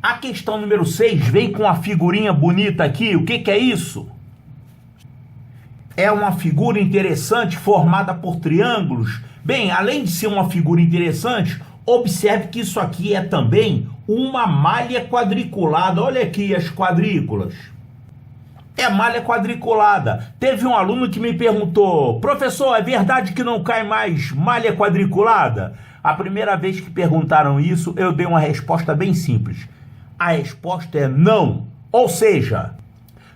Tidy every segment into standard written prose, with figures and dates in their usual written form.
A questão número 6 vem com uma figurinha bonita aqui. O que é isso? É uma figura interessante formada por triângulos. Bem, além de ser uma figura interessante, observe que isso aqui é também uma malha quadriculada. Olha aqui as quadrículas. É malha quadriculada. Teve um aluno que me perguntou: professor, é verdade que não cai mais malha quadriculada? A primeira vez que perguntaram isso, eu dei uma resposta bem simples. A resposta é não. Ou seja,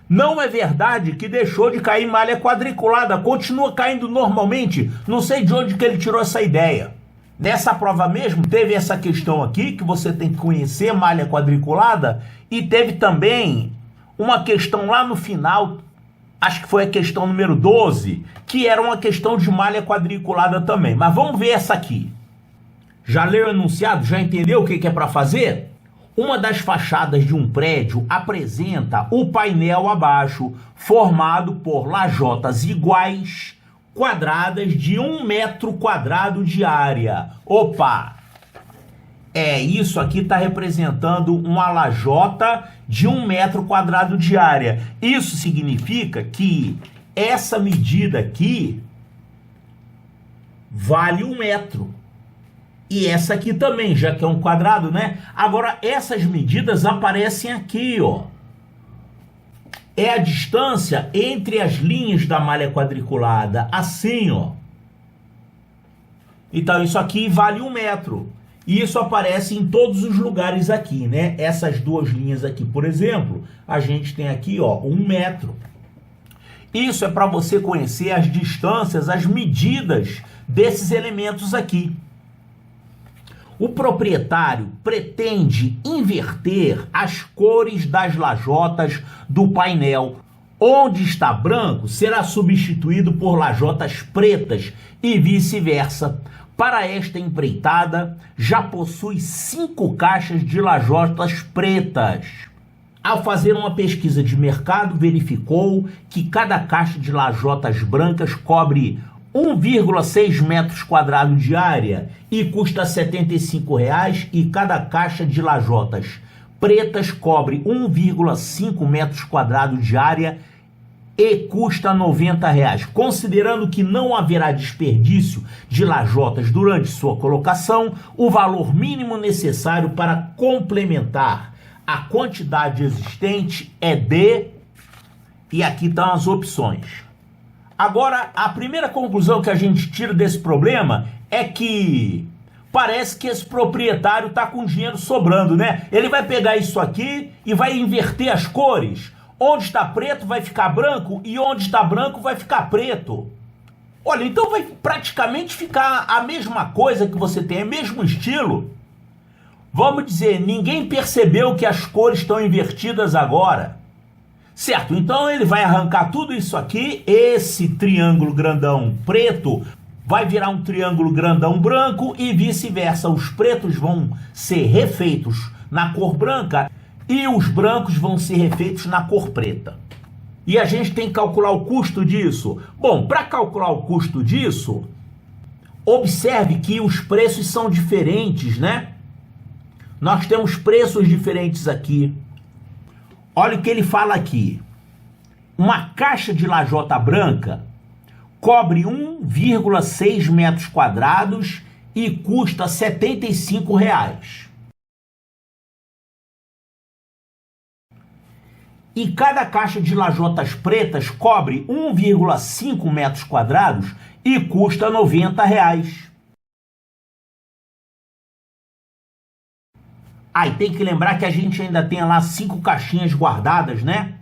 não é verdade que deixou de cair malha quadriculada, continua caindo normalmente. Não sei de onde que ele tirou essa ideia. Nessa prova mesmo, teve essa questão aqui, que você tem que conhecer malha quadriculada, e teve também uma questão lá no final, acho que foi a questão número 12, que era uma questão de malha quadriculada também. Mas vamos ver essa aqui. Já leu o enunciado? Já entendeu o que é para fazer? Uma das fachadas de um prédio apresenta o painel abaixo, formado por lajotas iguais, quadradas de 1 metro quadrado de área. Opa! Isso aqui está representando uma lajota de 1 metro quadrado de área. Isso significa que essa medida aqui vale 1 metro. E essa aqui também, já que é um quadrado, né? Agora, essas medidas aparecem aqui, ó. É a distância entre as linhas da malha quadriculada, assim, ó. Então, isso aqui vale 1 metro. E isso aparece em todos os lugares aqui, né? Essas duas linhas aqui, por exemplo, a gente tem aqui, ó, 1 metro. Isso é para você conhecer as distâncias, as medidas desses elementos aqui. O proprietário pretende inverter as cores das lajotas do painel. Onde está branco será substituído por lajotas pretas e vice-versa. Para esta empreitada, já possui 5 caixas de lajotas pretas. Ao fazer uma pesquisa de mercado, verificou que cada caixa de lajotas brancas cobre 1,6 metros quadrados de área e custa R$ 75,00, e cada caixa de lajotas pretas cobre 1,5 metros quadrados de área e custa R$ 90,00. Considerando que não haverá desperdício de lajotas durante sua colocação, o valor mínimo necessário para complementar a quantidade existente é de... E aqui estão as opções. Agora, a primeira conclusão que a gente tira desse problema é que parece que esse proprietário está com dinheiro sobrando, né? Ele vai pegar isso aqui e vai inverter as cores. Onde está preto vai ficar branco e onde está branco vai ficar preto. Olha, então vai praticamente ficar a mesma coisa que você tem, o mesmo estilo. Vamos dizer, ninguém percebeu que as cores estão invertidas agora. Certo, então ele vai arrancar tudo isso aqui, esse triângulo grandão preto vai virar um triângulo grandão branco e vice-versa. Os pretos vão ser refeitos na cor branca e os brancos vão ser refeitos na cor preta. E a gente tem que calcular o custo disso. Bom, para calcular o custo disso, observe que os preços são diferentes, né? Nós temos preços diferentes aqui. Olha o que ele fala aqui. Uma caixa de lajota branca cobre 1,6 metros quadrados e custa R$ 75,00. E cada caixa de lajotas pretas cobre 1,5 metros quadrados e custa R$ 90,00. Aí tem que lembrar que a gente ainda tem lá 5 caixinhas guardadas, né?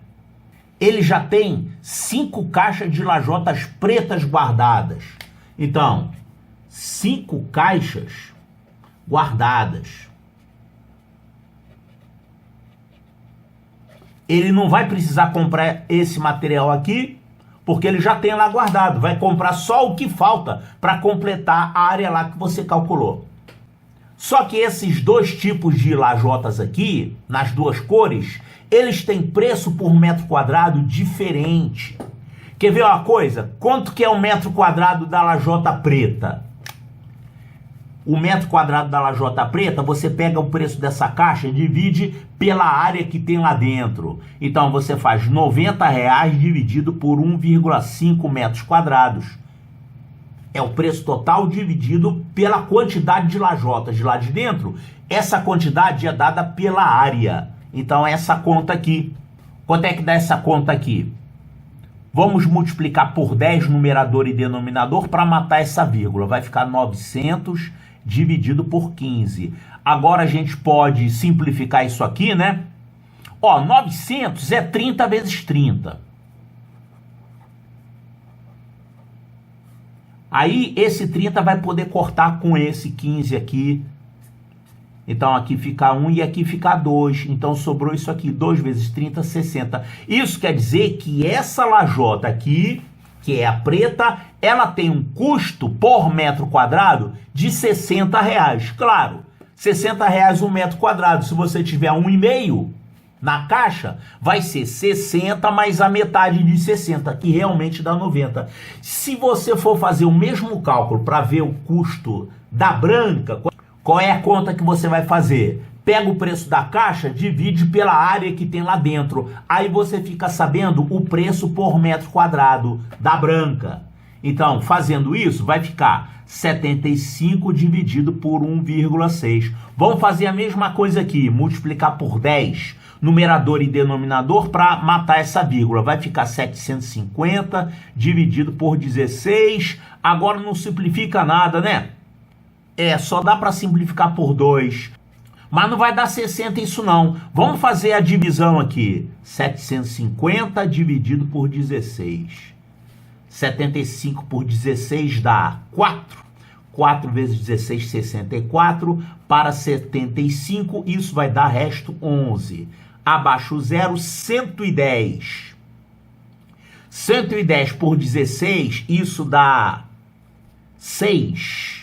Ele já tem 5 caixas de lajotas pretas guardadas. Então, 5 caixas guardadas. Ele não vai precisar comprar esse material aqui, porque ele já tem lá guardado. Vai comprar só o que falta para completar a área lá que você calculou. Só que esses dois tipos de lajotas aqui, nas duas cores, eles têm preço por metro quadrado diferente. Quer ver uma coisa? Quanto que é um metro quadrado da lajota preta? o metro quadrado da lajota preta, você pega o preço dessa caixa e divide pela área que tem lá dentro. Então você faz R$90 dividido por 1,5 metros quadrados. É o preço total dividido pela quantidade de lajotas de lá de dentro. Essa quantidade é dada pela área. Então essa conta aqui. Quanto é que dá essa conta aqui? Vamos multiplicar por 10 numerador e denominador para matar essa vírgula. Vai ficar 900 dividido por 15. Agora a gente pode simplificar isso aqui, né? Ó, 900 é 30 vezes 30. Aí esse 30 vai poder cortar com esse 15 aqui. Então aqui fica 1 e aqui fica 2. Então sobrou isso aqui, 2 vezes 30, 60. Isso quer dizer que essa lajota aqui, que é a preta, ela tem um custo por metro quadrado de R$60. Claro, R$60 um metro quadrado. Se você tiver 1,5 na caixa, vai ser 60 mais a metade de 60, que realmente dá 90. Se você for fazer o mesmo cálculo para ver o custo da branca, qual é a conta que você vai fazer? Pega o preço da caixa, divide pela área que tem lá dentro. Aí você fica sabendo o preço por metro quadrado da branca. Então, fazendo isso, vai ficar 75 dividido por 1,6. Vamos fazer a mesma coisa aqui, multiplicar por 10, numerador e denominador, para matar essa vírgula. Vai ficar 750 dividido por 16. Agora não simplifica nada, né? Só dá para simplificar por 2. Mas não vai dar 60 isso não. Vamos fazer a divisão aqui. 750 dividido por 16. 75 por 16 dá 4. 4 vezes 16, 64. Para 75, isso vai dar resto 11. Abaixo o zero, 110. 110 por 16, isso dá 6.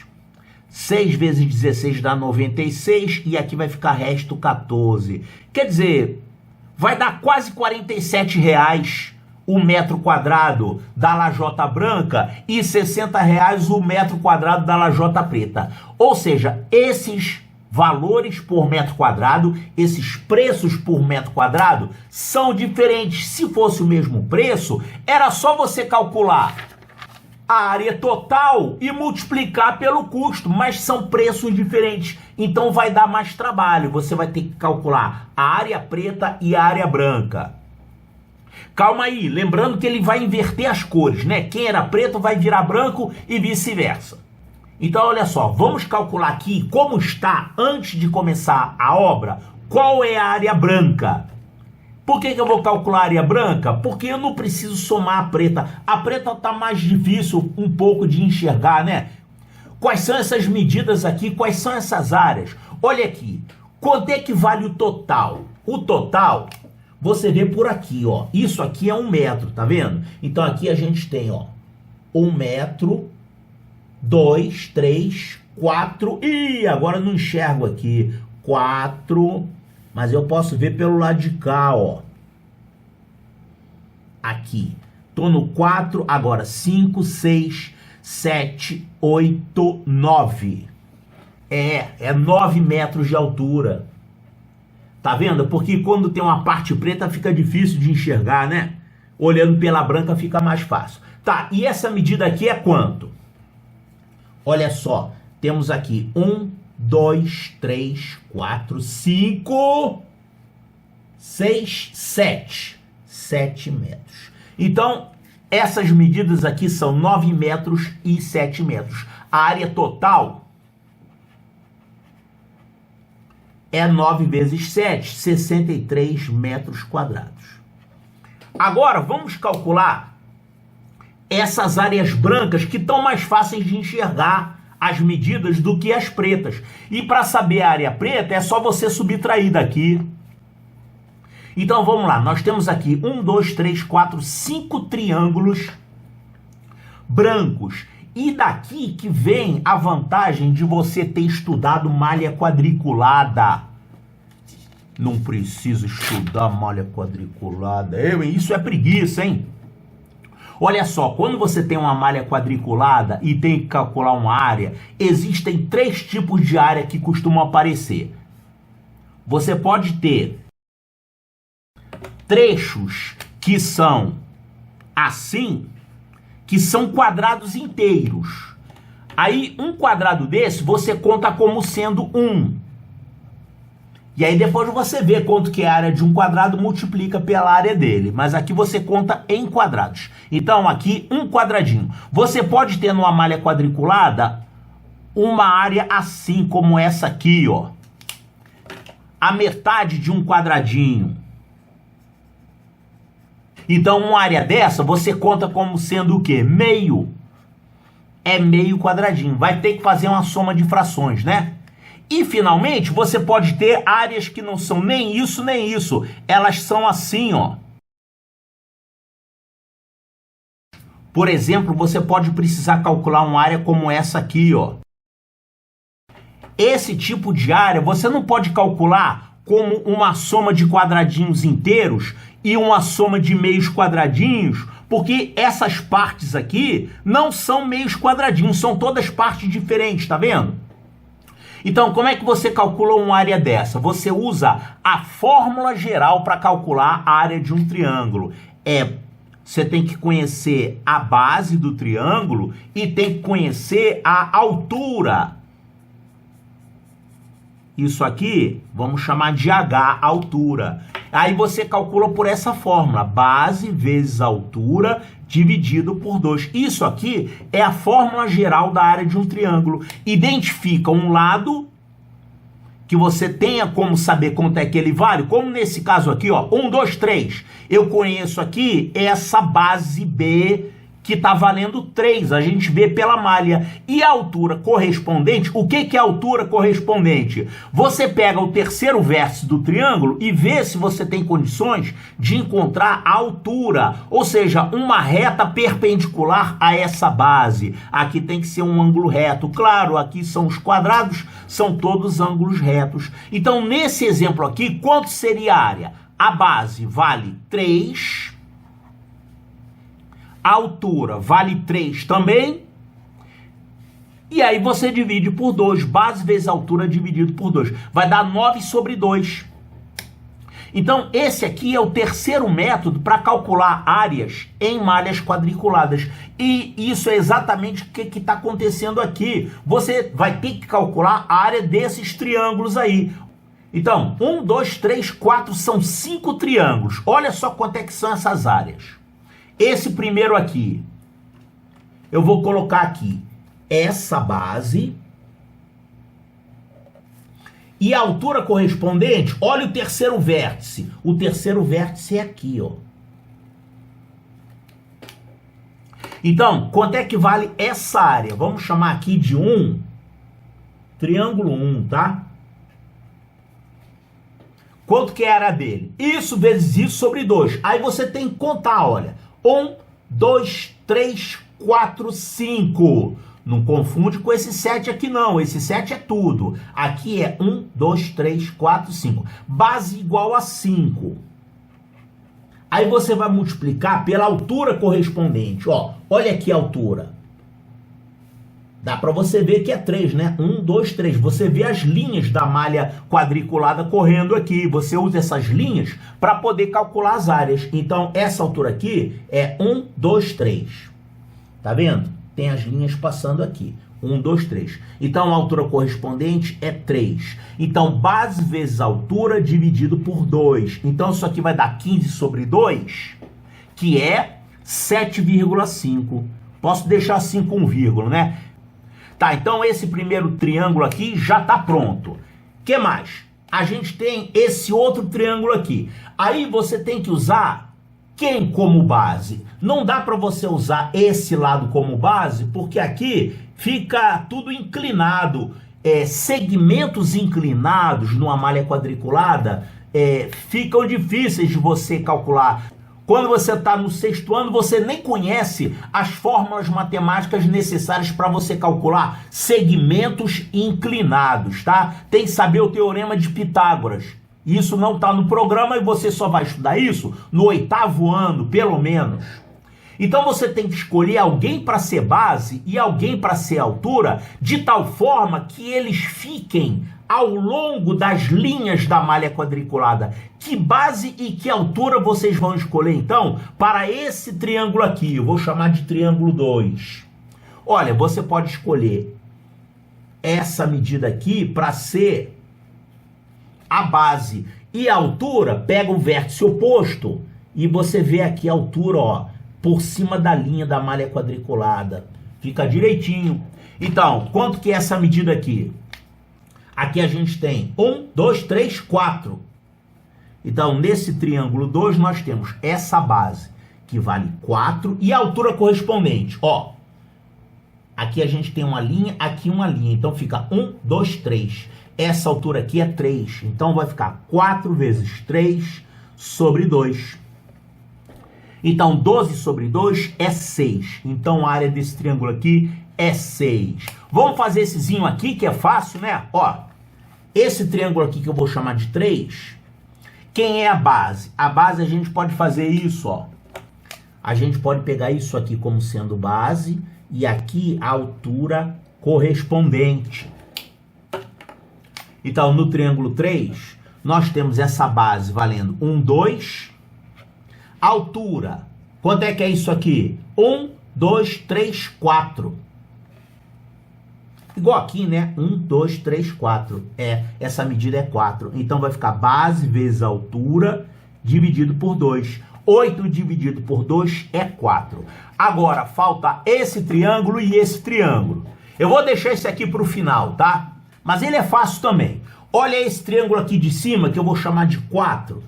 6 vezes 16 dá 96 e aqui vai ficar resto 14. Quer dizer, vai dar quase R$47 o metro quadrado da lajota branca e R$60 o metro quadrado da lajota preta. Ou seja, esses valores por metro quadrado, esses preços por metro quadrado são diferentes. Se fosse o mesmo preço, era só você calcular a área total e multiplicar pelo custo, mas são preços diferentes, então vai dar mais trabalho. Você vai ter que calcular a área preta e a área branca. Calma aí, lembrando que ele vai inverter as cores, né? Quem era preto vai virar branco e vice-versa. Então olha só, vamos calcular aqui como está antes de começar a obra, qual é a área branca. Por que eu vou calcular a área branca? Porque eu não preciso somar a preta. A preta está mais difícil um pouco de enxergar, né? Quais são essas medidas aqui? Quais são essas áreas? Olha aqui. Quanto é que vale o total? O total, você vê por aqui, ó. Isso aqui é 1 metro, tá vendo? Então aqui a gente tem, ó, 1 metro, 2, 3, 4. Ih, agora eu não enxergo aqui. 4... Mas eu posso ver pelo lado de cá, ó. Aqui. Tô no 4, agora 5, 6, 7, 8, 9. É 9 metros de altura. Tá vendo? Porque quando tem uma parte preta fica difícil de enxergar, né? Olhando pela branca fica mais fácil. Tá, e essa medida aqui é quanto? Olha só, temos aqui 1, 2, 3, 4, 5, 6, 7. 7 metros. Então, essas medidas aqui são 9 metros e 7 metros. A área total é 9 vezes 7, 63 metros quadrados. Agora, vamos calcular essas áreas brancas que estão mais fáceis de enxergar as medidas do que as pretas. E para saber a área preta é só você subtrair daqui. Então vamos lá, nós temos aqui 1, 2, 3, 4, 5 triângulos brancos. E daqui que vem a vantagem de você ter estudado malha quadriculada. Não preciso estudar malha quadriculada. Isso é preguiça, hein? Olha só, quando você tem uma malha quadriculada e tem que calcular uma área, existem 3 tipos de área que costumam aparecer. Você pode ter trechos que são assim, que são quadrados inteiros. Aí, um quadrado desse, você conta como sendo 1. E aí depois você vê quanto que é a área de um quadrado, multiplica pela área dele. Mas aqui você conta em quadrados. Então, aqui, um quadradinho. Você pode ter numa malha quadriculada uma área assim, como essa aqui, ó. A metade de um quadradinho. Então, uma área dessa, você conta como sendo o quê? Meio. É meio quadradinho. Vai ter que fazer uma soma de frações, né? E, finalmente, você pode ter áreas que não são nem isso, nem isso. Elas são assim, ó. Por exemplo, você pode precisar calcular uma área como essa aqui, ó. Esse tipo de área você não pode calcular como uma soma de quadradinhos inteiros e uma soma de meios quadradinhos, porque essas partes aqui não são meios quadradinhos, são todas partes diferentes, tá vendo? Então, como é que você calcula uma área dessa? Você usa a fórmula geral para calcular a área de um triângulo. Você tem que conhecer a base do triângulo e tem que conhecer a altura. Isso aqui, vamos chamar de H, altura. Aí você calcula por essa fórmula, base vezes altura dividido por 2. Isso aqui é a fórmula geral da área de um triângulo. Identifica um lado que você tenha como saber quanto é que ele vale, como nesse caso aqui, ó, 1, 2, 3. Eu conheço aqui essa base B que está valendo 3, a gente vê pela malha. E a altura correspondente, o que é a altura correspondente? Você pega o terceiro vértice do triângulo e vê se você tem condições de encontrar a altura, ou seja, uma reta perpendicular a essa base. Aqui tem que ser um ângulo reto. Claro, aqui são os quadrados, são todos ângulos retos. Então, nesse exemplo aqui, quanto seria a área? A base vale 3, a altura vale 3 também, e aí você divide por 2, base vezes altura dividido por 2, vai dar 9 sobre 2. Então, esse aqui é o terceiro método para calcular áreas em malhas quadriculadas, e isso é exatamente o que está acontecendo aqui. Você vai ter que calcular a área desses triângulos aí. Então, 1, 2, 3, 4, são 5 triângulos. Olha só quanto é que são essas áreas. Esse primeiro aqui, eu vou colocar aqui essa base e a altura correspondente, olha o terceiro vértice. O terceiro vértice é aqui, ó. Então, quanto é que vale essa área? Vamos chamar aqui de 1, triângulo 1, tá? Quanto que é a área dele? Isso vezes isso sobre 2. Aí você tem que contar, olha. 1, 2, 3, 4, 5. Não confunde com esse 7 aqui não. Esse 7 é tudo. Aqui é 1, 2, 3, 4, 5. Base igual a 5. Aí você vai multiplicar pela altura correspondente. Ó, olha aqui a altura. Dá para você ver que é 3, né? 1, 2, 3. Você vê as linhas da malha quadriculada correndo aqui. Você usa essas linhas para poder calcular as áreas. Então, essa altura aqui é 1, 2, 3. Tá vendo? Tem as linhas passando aqui. 1, 2, 3. Então, a altura correspondente é 3. Então, base vezes altura dividido por 2. Então, isso aqui vai dar 15 sobre 2, que é 7,5. Posso deixar assim com vírgula, né? Tá, então esse primeiro triângulo aqui já tá pronto. O que mais? A gente tem esse outro triângulo aqui. Aí você tem que usar quem como base? Não dá para você usar esse lado como base, porque aqui fica tudo inclinado. Segmentos inclinados numa malha quadriculada ficam difíceis de você calcular. Quando você está no 6º ano, você nem conhece as fórmulas matemáticas necessárias para você calcular segmentos inclinados, tá? Tem que saber o teorema de Pitágoras. Isso não está no programa e você só vai estudar isso no 8º ano, pelo menos. Então você tem que escolher alguém para ser base e alguém para ser altura, de tal forma que eles fiquem ao longo das linhas da malha quadriculada. Que base e que altura vocês vão escolher, então, para esse triângulo aqui? Eu vou chamar de triângulo 2. Olha, você pode escolher essa medida aqui para ser a base. E a altura, pega o vértice oposto e você vê aqui a altura, ó, por cima da linha da malha quadriculada. Fica direitinho. Então, quanto que é essa medida aqui? Aqui a gente tem 1, 2, 3, 4. Então, nesse triângulo 2, nós temos essa base, que vale 4, e a altura correspondente. Ó, aqui a gente tem uma linha, aqui uma linha. Então, fica 1, 2, 3. Essa altura aqui é 3. Então, vai ficar 4 vezes 3 sobre 2. Então, 12 sobre 2 é 6. Então, a área desse triângulo aqui é 6. Vamos fazer essezinho aqui, que é fácil, né? Ó, esse triângulo aqui que eu vou chamar de 3, quem é a base? A base a gente pode fazer isso, ó. A gente pode pegar isso aqui como sendo base e aqui a altura correspondente. Então, no triângulo 3, nós temos essa base valendo 1, 2. Altura, quanto é que é isso aqui? 1, 2, 3, 4. Igual aqui, né? 1, 2, 3, 4. Essa medida é 4. Então, vai ficar base vezes altura dividido por 2. 8 dividido por 2 é 4. Agora, falta esse triângulo e esse triângulo. Eu vou deixar esse aqui para o final, tá? Mas ele é fácil também. Olha esse triângulo aqui de cima, que eu vou chamar de 4.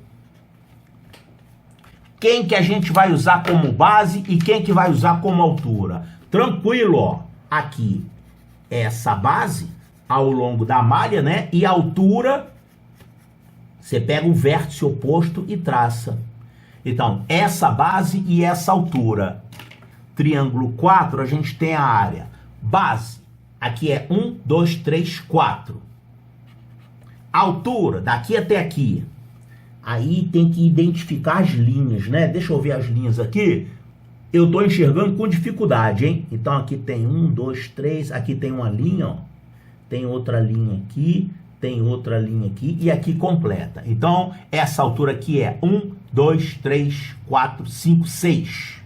Quem que a gente vai usar como base e quem que vai usar como altura? Tranquilo, ó. Aqui, essa base ao longo da malha, né? E a altura, você pega o vértice oposto e traça. Então, essa base e essa altura. Triângulo 4, a gente tem a área. Base, aqui é 1, 2, 3, 4. Altura, daqui até aqui. Aí tem que identificar as linhas, né? Deixa eu ver as linhas aqui. Eu estou enxergando com dificuldade, hein? Então aqui tem 1, 2, 3. Aqui tem uma linha, ó. Tem outra linha aqui. Tem outra linha aqui. E aqui completa. Então, essa altura aqui é 1, 2, 3, 4, 5, 6.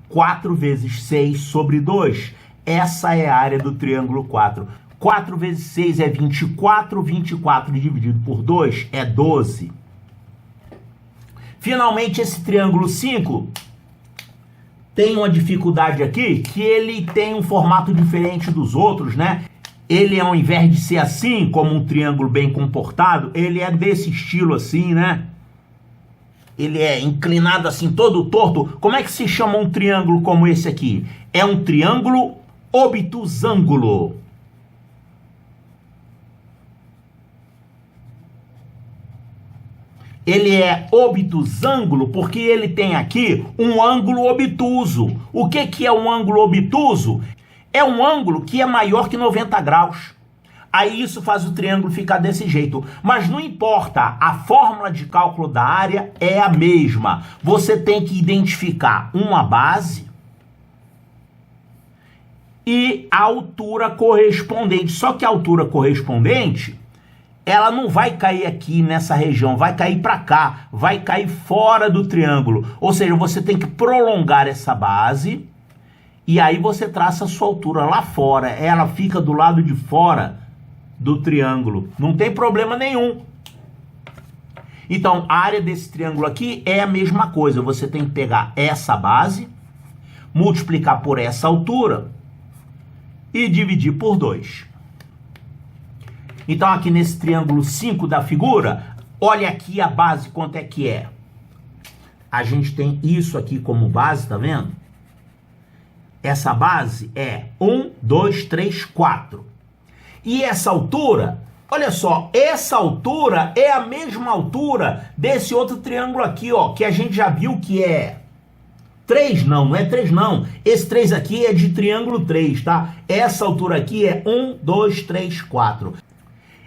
4 vezes 6 sobre 2. Essa é a área do triângulo 4. 4 vezes 6 é 24. 24 dividido por 2 é 12. Finalmente, esse triângulo 5 tem uma dificuldade aqui, que ele tem um formato diferente dos outros, né? Ele, ao invés de ser assim, como um triângulo bem comportado, ele é desse estilo assim, né? Ele é inclinado assim, todo torto. Como é que se chama um triângulo como esse aqui? É um triângulo obtusângulo. Ele é obtusângulo porque ele tem aqui um ângulo obtuso. O que é um ângulo obtuso? É um ângulo que é maior que 90 graus. Aí isso faz o triângulo ficar desse jeito. Mas não importa, a fórmula de cálculo da área é a mesma. Você tem que identificar uma base e a altura correspondente. Só que a altura correspondente, ela não vai cair aqui nessa região, vai cair para cá, vai cair fora do triângulo. Ou seja, você tem que prolongar essa base e aí você traça a sua altura lá fora. Ela fica do lado de fora do triângulo. Não tem problema nenhum. Então, a área desse triângulo aqui é a mesma coisa. Você tem que pegar essa base, multiplicar por essa altura e dividir por 2. Então, aqui nesse triângulo 5 da figura, olha aqui a base, quanto é que é. A gente tem isso aqui como base, tá vendo? Essa base é 1, 2, 3, 4. E essa altura, olha só, essa altura é a mesma altura desse outro triângulo aqui, ó, que a gente já viu que é 3, não é 3 não. Esse 3 aqui é de triângulo 3, tá? Essa altura aqui é 1, 2, 3, 4.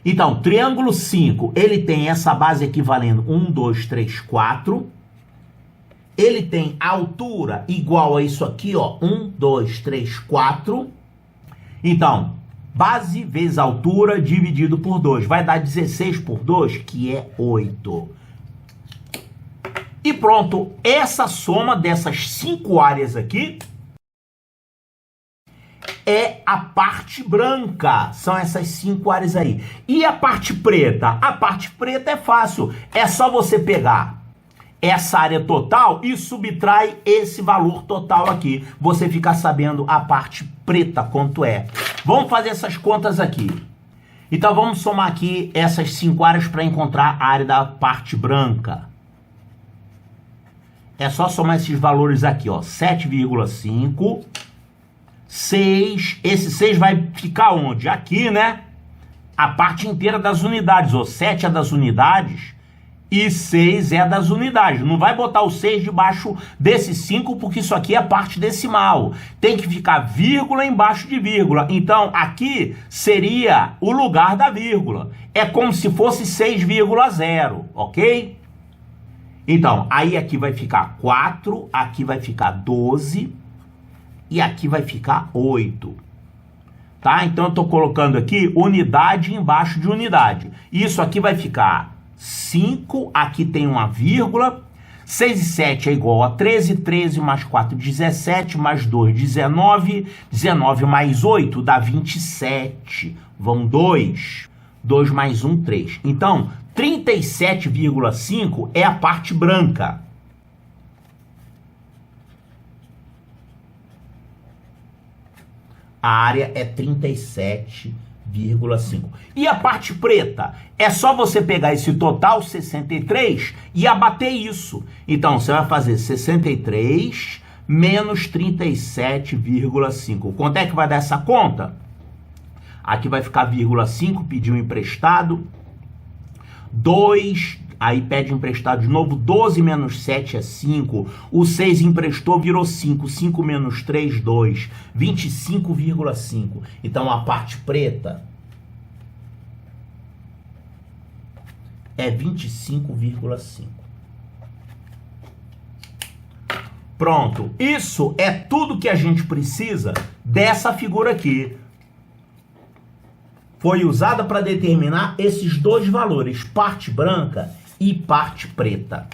Então, triângulo 5, ele tem essa base aqui valendo 1, 2, 3, 4. ele tem a altura igual a isso aqui, ó, 1, 2, 3, 4. Então, base vezes altura dividido por 2. Vai dar 16 por 2, que é 8. E pronto, essa soma dessas 5 áreas aqui é a parte branca. São essas 5 áreas aí. E a parte preta? A parte preta é fácil. É só você pegar essa área total e subtrai esse valor total aqui. Você fica sabendo a parte preta quanto é. Vamos fazer essas contas aqui. Então vamos somar aqui essas 5 áreas para encontrar a área da parte branca. É só somar esses valores aqui, ó. 7,5, 6, esse 6 vai ficar onde? Aqui, né? A parte inteira das unidades, ó. 7 é das unidades e 6 é das unidades. Não vai botar o 6 debaixo desse 5, porque isso aqui é parte decimal. Tem que ficar vírgula embaixo de vírgula. Então, aqui seria o lugar da vírgula. É como se fosse 6,0, ok? Então, aí aqui vai ficar 4, aqui vai ficar 12 e aqui vai ficar 8. Tá? Então, eu estou colocando aqui unidade embaixo de unidade. Isso aqui vai ficar 5, aqui tem uma vírgula, 6 e 7 é igual a 13, 13 mais 4, 17, mais 2, 19, 19 mais 8 dá 27, vão 2, 2 mais 1, 3. Então, 37,5 é a parte branca. A área é 37,5. E a parte preta? É só você pegar esse total, 63, e abater isso. Então, você vai fazer 63 menos 37,5. Quanto é que vai dar essa conta? Aqui vai ficar vírgula 5, pediu emprestado. 2, aí pede emprestado de novo, 12 menos 7 é 5, o 6 emprestou, virou 5, 5 menos 3, 2, 25,5. Então a parte preta é 25,5. Pronto, isso é tudo que a gente precisa dessa figura aqui. Foi usada para determinar esses dois valores, parte branca e parte preta.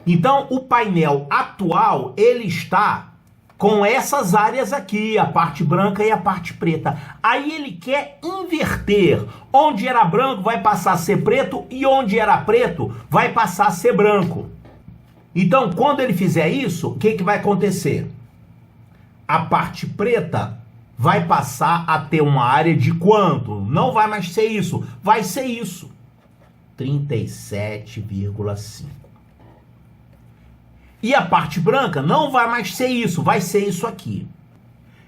Então, o painel atual, ele está com essas áreas aqui, a parte branca e a parte preta. Aí ele quer inverter. Onde era branco vai passar a ser preto e onde era preto vai passar a ser branco. Então, quando ele fizer isso, o que vai acontecer? A parte preta vai passar a ter uma área de quanto? Não vai mais ser isso, vai ser isso. 37,5. E a parte branca não vai mais ser isso, vai ser isso aqui.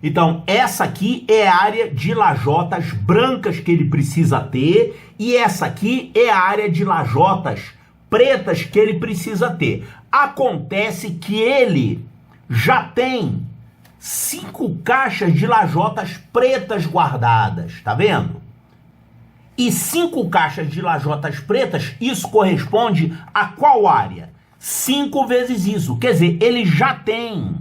Então, essa aqui é a área de lajotas brancas que ele precisa ter, e essa aqui é a área de lajotas pretas que ele precisa ter. Acontece que ele já tem 5 caixas de lajotas pretas guardadas, tá vendo? E 5 caixas de lajotas pretas, isso corresponde a qual área? 5 vezes isso, quer dizer, ele já tem.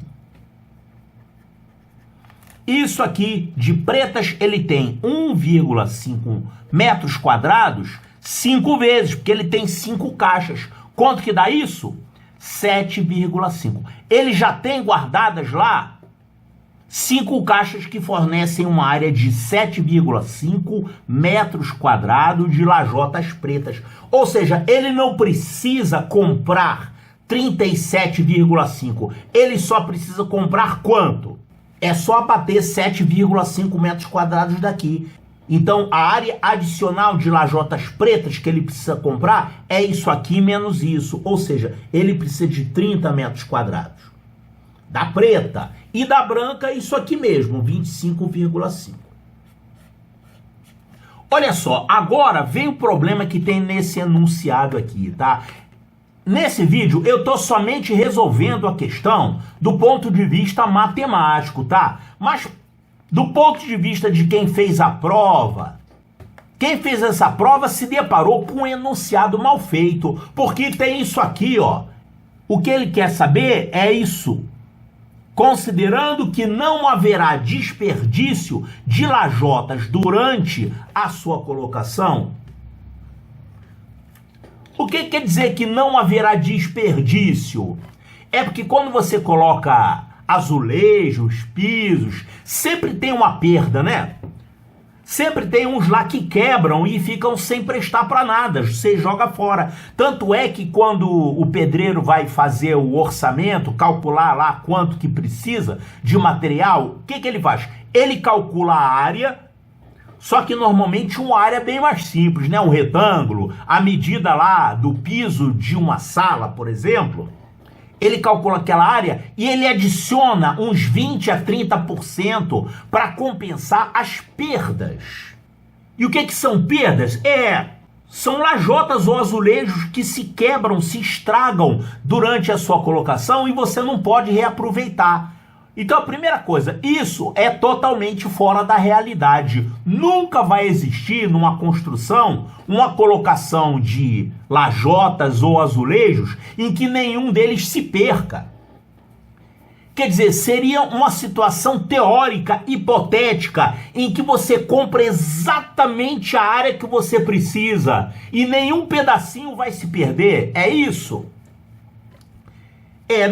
Isso aqui de pretas, ele tem 1,5 metros quadrados 5 vezes, porque ele tem 5 caixas. Quanto que dá isso? 7,5. Ele já tem guardadas lá 5 caixas que fornecem uma área de 7,5 metros quadrados de lajotas pretas. Ou seja, ele não precisa comprar 37,5. Ele só precisa comprar quanto? É só abater 7,5 metros quadrados daqui. Então, a área adicional de lajotas pretas que ele precisa comprar é isso aqui menos isso. Ou seja, ele precisa de 30 metros quadrados. Da preta. E da branca, isso aqui mesmo, 25,5. Olha só, agora vem o problema que tem nesse enunciado aqui, tá? Nesse vídeo, eu tô somente resolvendo a questão do ponto de vista matemático, tá? Mas do ponto de vista de quem fez a prova, quem fez essa prova se deparou com um enunciado mal feito, porque tem isso aqui, ó. O que ele quer saber é isso. Considerando que não haverá desperdício de lajotas durante a sua colocação. O que quer dizer que não haverá desperdício? É porque quando você coloca azulejos, pisos, sempre tem uma perda, né? Sempre tem uns lá que quebram e ficam sem prestar para nada, você joga fora. Tanto é que quando o pedreiro vai fazer o orçamento, calcular lá quanto que precisa de material, o que ele faz? Ele calcula a área, só que normalmente uma área bem mais simples, né? Um retângulo, a medida lá do piso de uma sala, por exemplo. Ele calcula aquela área e ele adiciona uns 20 a 30% para compensar as perdas. E o que são perdas? São lajotas ou azulejos que se quebram, se estragam durante a sua colocação e você não pode reaproveitar. Então a primeira coisa, isso é totalmente fora da realidade. Nunca vai existir numa construção uma colocação de lajotas ou azulejos em que nenhum deles se perca. Quer dizer, seria uma situação teórica, hipotética, em que você compra exatamente a área que você precisa e nenhum pedacinho vai se perder. É isso?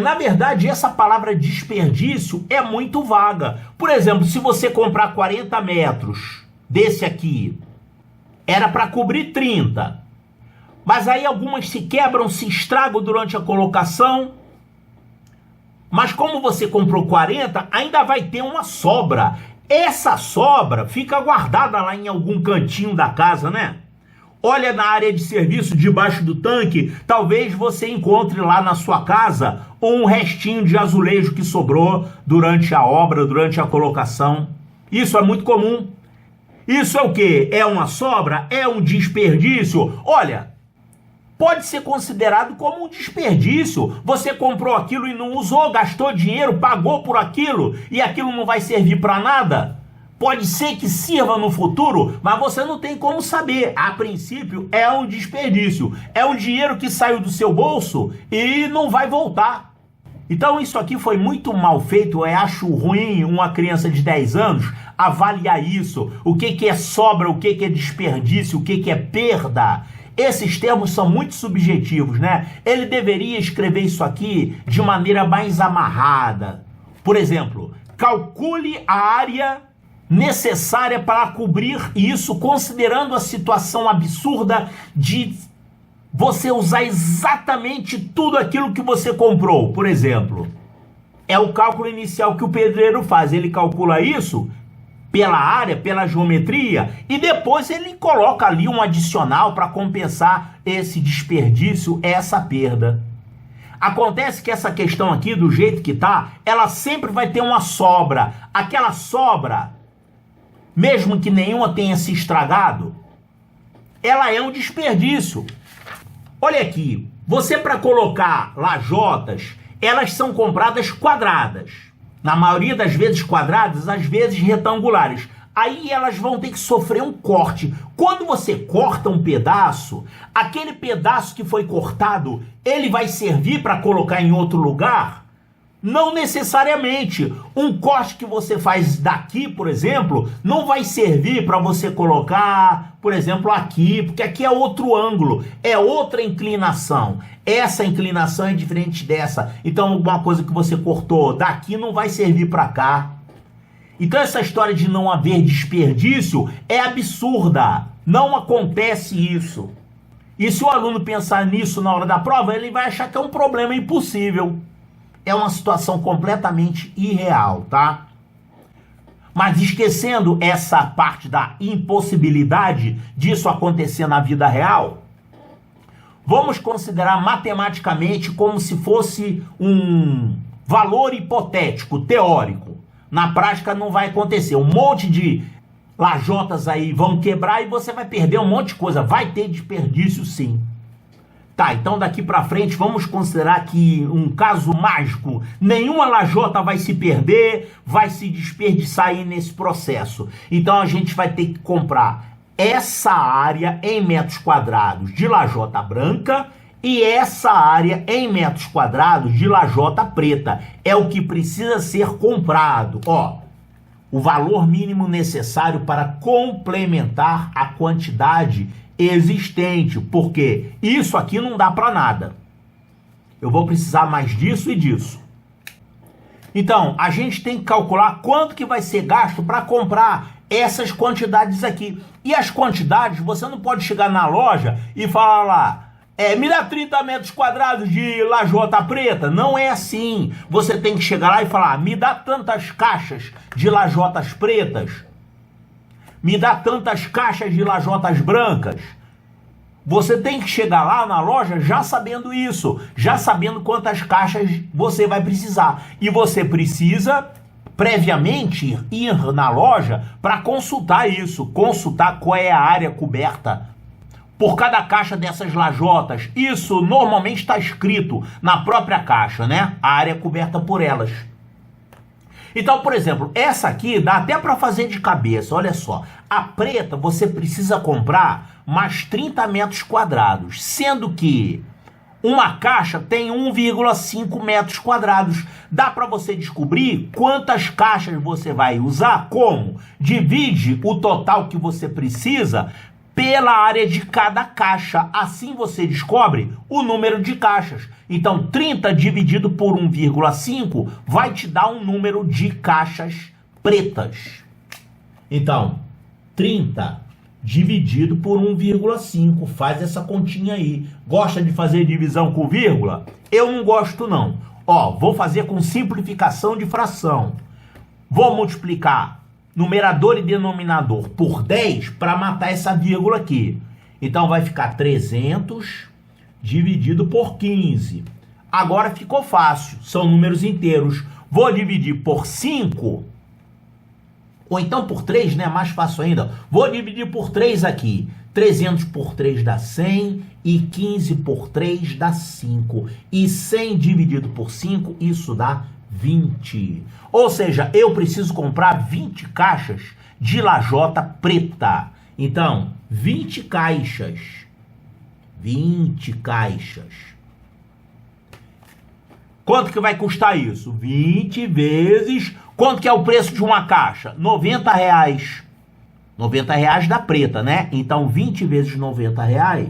Na verdade, essa palavra desperdício é muito vaga. Por exemplo, se você comprar 40 metros desse aqui, era para cobrir 30. Mas aí algumas se quebram, se estragam durante a colocação. Mas como você comprou 40, ainda vai ter uma sobra. Essa sobra fica guardada lá em algum cantinho da casa, né? Olha na área de serviço debaixo do tanque, talvez você encontre lá na sua casa um restinho de azulejo que sobrou durante a obra, durante a colocação. Isso é muito comum. Isso é o quê? É uma sobra? É um desperdício? Olha, pode ser considerado como um desperdício. Você comprou aquilo e não usou, gastou dinheiro, pagou por aquilo e aquilo não vai servir para nada. Pode ser que sirva no futuro, mas você não tem como saber. A princípio, é um desperdício. É um dinheiro que saiu do seu bolso e não vai voltar. Então, isso aqui foi muito mal feito. Eu acho ruim uma criança de 10 anos avaliar isso. O que é sobra, o que é desperdício, o que é perda. Esses termos são muito subjetivos, né? Ele deveria escrever isso aqui de maneira mais amarrada. Por exemplo, calcule a área necessária para cobrir isso, considerando a situação absurda de você usar exatamente tudo aquilo que você comprou. Por exemplo, é o cálculo inicial que o pedreiro faz. Ele calcula isso pela área, pela geometria, e depois ele coloca ali um adicional para compensar esse desperdício, essa perda. Acontece que essa questão aqui, do jeito que tá, ela sempre vai ter uma sobra. Aquela sobra, mesmo que nenhuma tenha se estragado, ela é um desperdício. Olha aqui, você para colocar lajotas, elas são compradas quadradas. Na maioria das vezes quadradas, às vezes retangulares. Aí elas vão ter que sofrer um corte. Quando você corta um pedaço, aquele pedaço que foi cortado, ele vai servir para colocar em outro lugar? Não necessariamente. Um corte que você faz daqui, por exemplo, não vai servir para você colocar, por exemplo, aqui, porque aqui é outro ângulo, é outra inclinação. Essa inclinação é diferente dessa. Então, alguma coisa que você cortou daqui não vai servir para cá. Então, essa história de não haver desperdício é absurda. Não acontece isso. E se o aluno pensar nisso na hora da prova, ele vai achar que é um problema impossível. É uma situação completamente irreal, tá? Mas esquecendo essa parte da impossibilidade disso acontecer na vida real, vamos considerar matematicamente como se fosse um valor hipotético, teórico. Na prática não vai acontecer. Um monte de lajotas aí vão quebrar e você vai perder um monte de coisa. Vai ter desperdício, sim. Tá, então daqui para frente vamos considerar que um caso mágico, nenhuma lajota vai se perder, vai se desperdiçar aí nesse processo. Então a gente vai ter que comprar essa área em metros quadrados de lajota branca E essa área em metros quadrados de lajota preta é o que precisa ser comprado. Ó, o valor mínimo necessário para complementar a quantidade existente, porque isso aqui não dá para nada. Eu vou precisar mais disso e disso. Então, a gente tem que calcular quanto que vai ser gasto para comprar essas quantidades aqui. E as quantidades, você não pode chegar na loja e falar lá, me dá 30 metros quadrados de lajota preta. Não é assim. Você tem que chegar lá e falar, me dá tantas caixas de lajotas pretas. Me dá tantas caixas de lajotas brancas. Você tem que chegar lá na loja já sabendo isso, já sabendo quantas caixas você vai precisar. E você precisa, previamente, ir na loja para consultar isso, consultar qual é a área coberta por cada caixa dessas lajotas. Isso normalmente está escrito na própria caixa, né? A área coberta por elas. Então, por exemplo, essa aqui dá até para fazer de cabeça, olha só. A preta você precisa comprar mais 30 metros quadrados, sendo que uma caixa tem 1,5 metros quadrados. Dá para você descobrir quantas caixas você vai usar, como? Divide o total que você precisa pela área de cada caixa. Assim você descobre o número de caixas. Então, 30 dividido por 1,5 vai te dar um número de caixas pretas. Então, 30 dividido por 1,5. Faz essa continha aí. Gosta de fazer divisão com vírgula? Eu não gosto, não. Ó, vou fazer com simplificação de fração. Vou multiplicar numerador e denominador por 10 para matar essa vírgula aqui. Então vai ficar 300 dividido por 15. Agora ficou fácil, são números inteiros. Vou dividir por 5, ou então por 3, né? Mais fácil ainda. Vou dividir por 3 aqui. 300 por 3 dá 100 e 15 por 3 dá 5. E 100 dividido por 5, isso dá 20. Ou seja, eu preciso comprar 20 caixas de lajota preta. Então, 20 caixas. 20 caixas. Quanto que vai custar isso? 20 vezes... Quanto que é o preço de uma caixa? R$90. R$90 da preta, né? Então, 20 vezes R$90.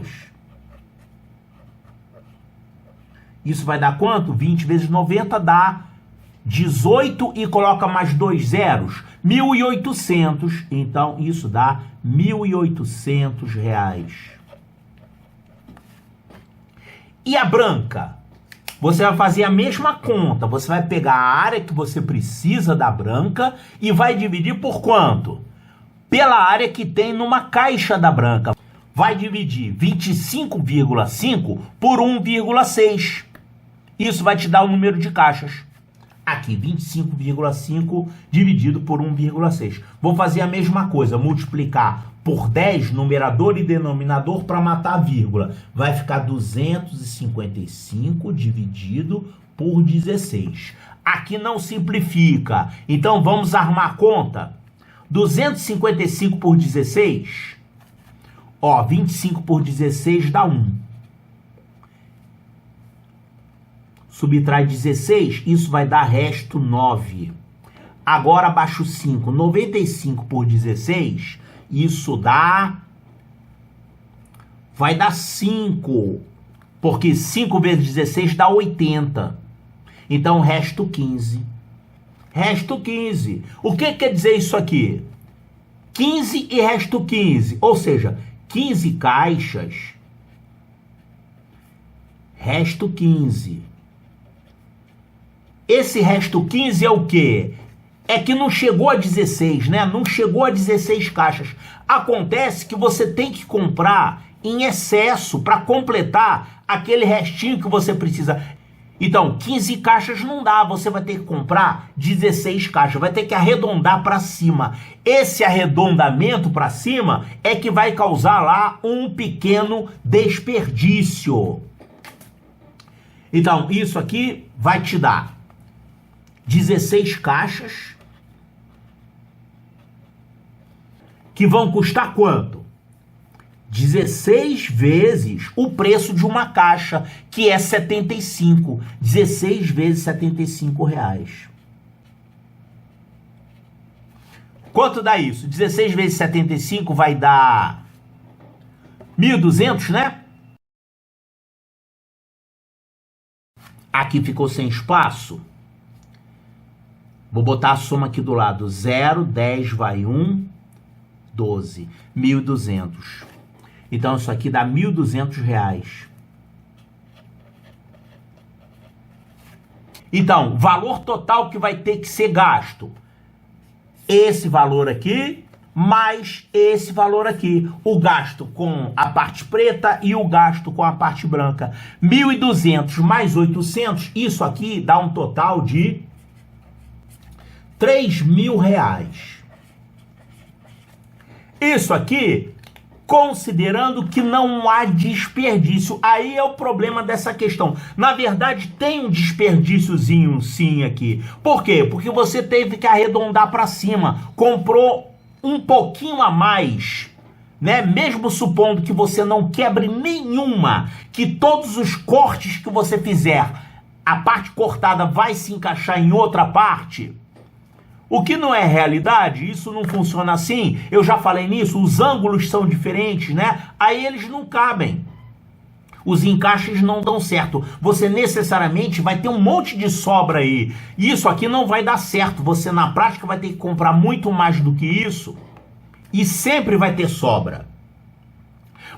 Isso vai dar quanto? 20 vezes 90 dá 18 e coloca mais 2 zeros. 1.800. Então, isso dá R$1.800. E a branca? Você vai fazer a mesma conta. Você vai pegar a área que você precisa da branca e vai dividir por quanto? Pela área que tem numa caixa da branca. Vai dividir 25,5 por 1,6. Isso vai te dar o número de caixas. Aqui, 25,5 dividido por 1,6. Vou fazer a mesma coisa, multiplicar por 10, numerador e denominador, para matar a vírgula. Vai ficar 255 dividido por 16. Aqui não simplifica. Então, vamos arrumar a conta. 255 por 16. Ó, 25 por 16 dá 1. Subtrai 16, isso vai dar resto 9. Agora abaixo 5. 95 por 16, isso dá... vai dar 5. Porque 5 vezes 16 dá 80. Então, resto 15. Resto 15. O que quer dizer isso aqui? 15 e resto 15. Ou seja, 15 caixas, resto 15. Esse resto 15 é o quê? É que não chegou a 16, né? Não chegou a 16 caixas. Acontece que você tem que comprar em excesso para completar aquele restinho que você precisa. Então, 15 caixas não dá, você vai ter que comprar 16 caixas, vai ter que arredondar para cima. Esse arredondamento para cima é que vai causar lá um pequeno desperdício. Então, isso aqui vai te dar 16 caixas, que vão custar quanto? 16 vezes o preço de uma caixa, que é 75. 16 vezes R$ 75. Quanto dá isso? 16 vezes 75 vai dar 1.200, né? Aqui ficou sem espaço. Vou botar a soma aqui do lado. 0, 10 vai 1, 12. 1.200. Então isso aqui dá R$ 1.200. Então, valor total que vai ter que ser gasto. Esse valor aqui, mais esse valor aqui. O gasto com a parte preta e o gasto com a parte branca. 1.200 mais 800, isso aqui dá um total de R$ 3.000. Isso aqui, considerando que não há desperdício. Aí é o problema dessa questão. Na verdade, tem um desperdíciozinho sim aqui. Por quê? Porque você teve que arredondar para cima. Comprou um pouquinho a mais, né? Mesmo supondo que você não quebre nenhuma, que todos os cortes que você fizer, a parte cortada vai se encaixar em outra parte. O que não é realidade, isso não funciona assim. Eu já falei nisso, os ângulos são diferentes, né? Aí eles não cabem. Os encaixes não dão certo. Você necessariamente vai ter um monte de sobra aí. Isso aqui não vai dar certo. Você na prática vai ter que comprar muito mais do que isso. E sempre vai ter sobra.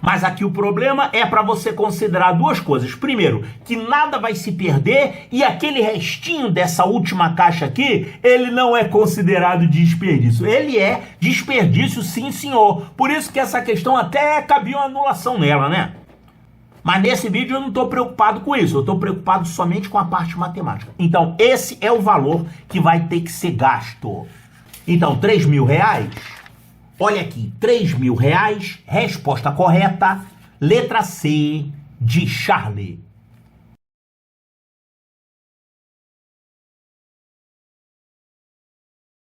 Mas aqui o problema é para você considerar duas coisas. Primeiro, que nada vai se perder e aquele restinho dessa última caixa aqui, ele não é considerado desperdício. Ele é desperdício, sim, senhor. Por isso que essa questão até cabia uma anulação nela, né? Mas nesse vídeo eu não estou preocupado com isso. Eu estou preocupado somente com a parte matemática. Então, esse é o valor que vai ter que ser gasto. Então, R$ 3.000... Olha aqui, R$ 3.000, resposta correta, letra C de Charlie.